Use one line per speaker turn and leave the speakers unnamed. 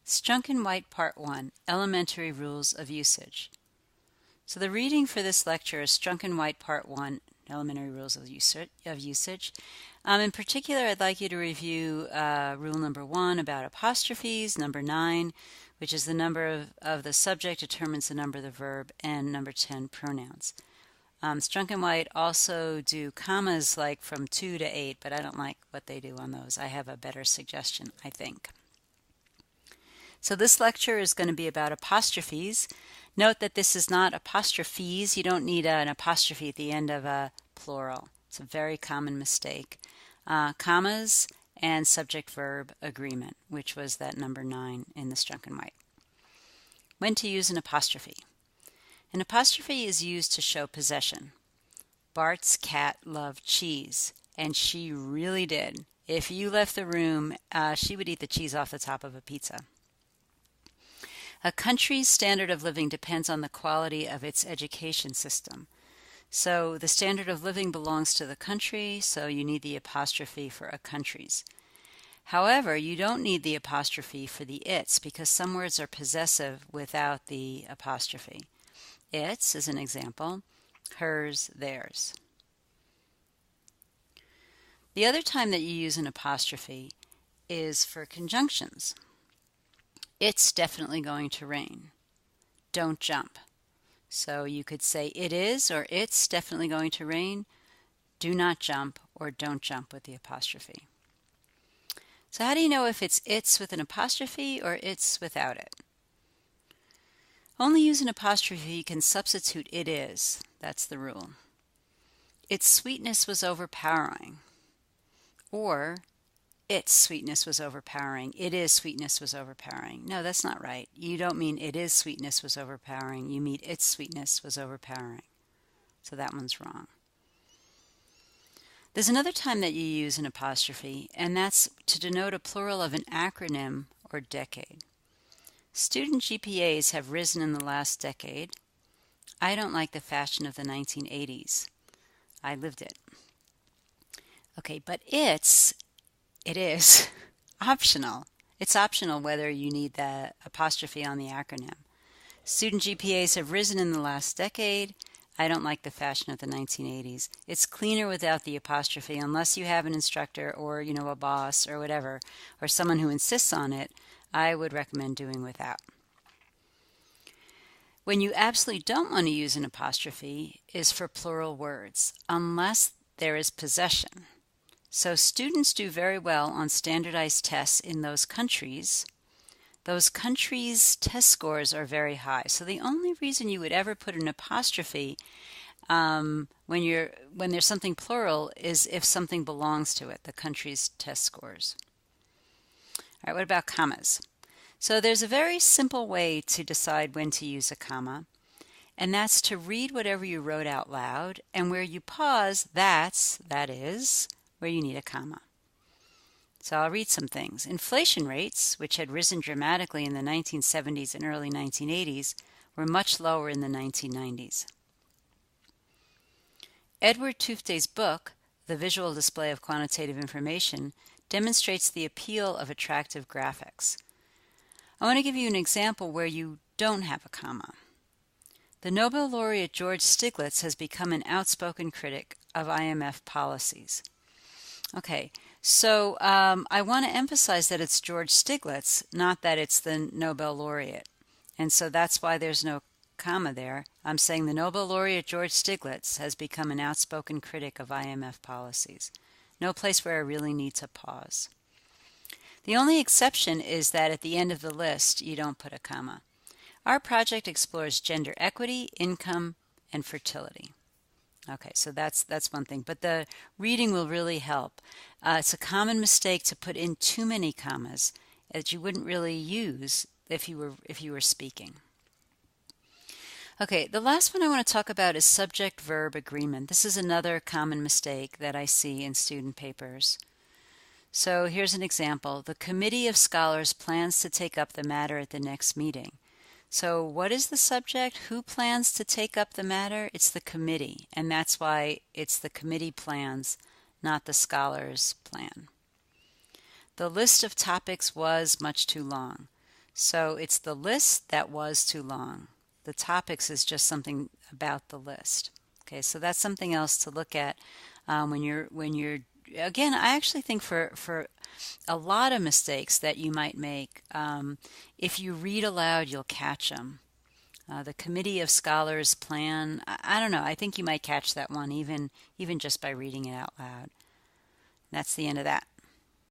Strunk and White Part 1, Elementary Rules of Usage. So the reading for this lecture is Strunk and White Part 1, Elementary Rules of Usage. In particular, I'd like you to review rule number 1 about apostrophes, number 9, which is the number of the subject determines the number of the verb, and number 10, pronouns. Strunk and White also do commas like from 2 to 8, but I don't like what they do on those. I have a better suggestion, I think. So this lecture is going to be about apostrophes. Note that this is not apostrophes. You don't need an apostrophe at the end of a plural. It's a very common mistake. Commas and subject-verb agreement, which was that number 9 in the Strunk and White. When to use an apostrophe. An apostrophe is used to show possession. Bart's cat loved cheese, and she really did. If you left the room, she would eat the cheese off the top of a pizza. A country's standard of living depends on the quality of its education system. So the standard of living belongs to the country, so you need the apostrophe for a country's. However, you don't need the apostrophe for the its because some words are possessive without the apostrophe. Its is an example, hers, theirs. The other time that you use an apostrophe is for conjunctions. It's definitely going to rain. Don't jump. So you could say it is or it's definitely going to rain. Do not jump or don't jump with the apostrophe. So how do you know if it's with an apostrophe or it's without it? Only use an apostrophe you can substitute it is. That's the rule. Its sweetness was overpowering. Or its sweetness was overpowering. It is sweetness was overpowering. No, that's not right. You don't mean it is sweetness was overpowering. You mean its sweetness was overpowering. So that one's wrong. There's another time that you use an apostrophe, and that's to denote a plural of an acronym or decade. Student GPAs have risen in the last decade. I don't like the fashion of the 1980s. I lived it. Okay, but it is optional. It's optional whether you need the apostrophe on the acronym. Student GPAs have risen in the last decade. I don't like the fashion of the 1980s. It's cleaner without the apostrophe unless you have an instructor or, a boss or whatever, or someone who insists on it. I would recommend doing without. When you absolutely don't want to use an apostrophe is for plural words, unless there is possession. So students do very well on standardized tests in those countries. Those countries' test scores are very high. So the only reason you would ever put an apostrophe when there's something plural is if something belongs to it, the country's test scores. All right, what about commas? So there's a very simple way to decide when to use a comma, and that's to read whatever you wrote out loud, and where you pause, that is, where you need a comma. So I'll read some things. Inflation rates, which had risen dramatically in the 1970s and early 1980s, were much lower in the 1990s. Edward Tuftay's book, The Visual Display of Quantitative Information, demonstrates the appeal of attractive graphics. I want to give you an example where you don't have a comma. The Nobel laureate George Stiglitz has become an outspoken critic of IMF policies. Okay, so I want to emphasize that it's George Stiglitz, not that it's the Nobel laureate. And so that's why there's no comma there. I'm saying the Nobel laureate George Stiglitz has become an outspoken critic of IMF policies. No place where I really need to pause. The only exception is that at the end of the list, you don't put a comma. Our project explores gender equity, income, and fertility. Okay, so that's one thing, but the reading will really help. It's a common mistake to put in too many commas that you wouldn't really use if you were speaking. Okay, the last one I want to talk about is subject-verb agreement. This is another common mistake that I see in student papers. So here's an example. The committee of scholars plans to take up the matter at the next meeting. So what is the subject? Who plans to take up the matter? It's the committee, and that's why it's the committee plans, not the scholars plan. The list of topics was much too long. So it's the list that was too long. The topics is just something about the list. Okay, so that's something else to look at when you're again. I actually think for a lot of mistakes that you might make, if you read aloud, you'll catch them. The committee of scholars plan. I don't know. I think you might catch that one even just by reading it out loud. That's the end of that.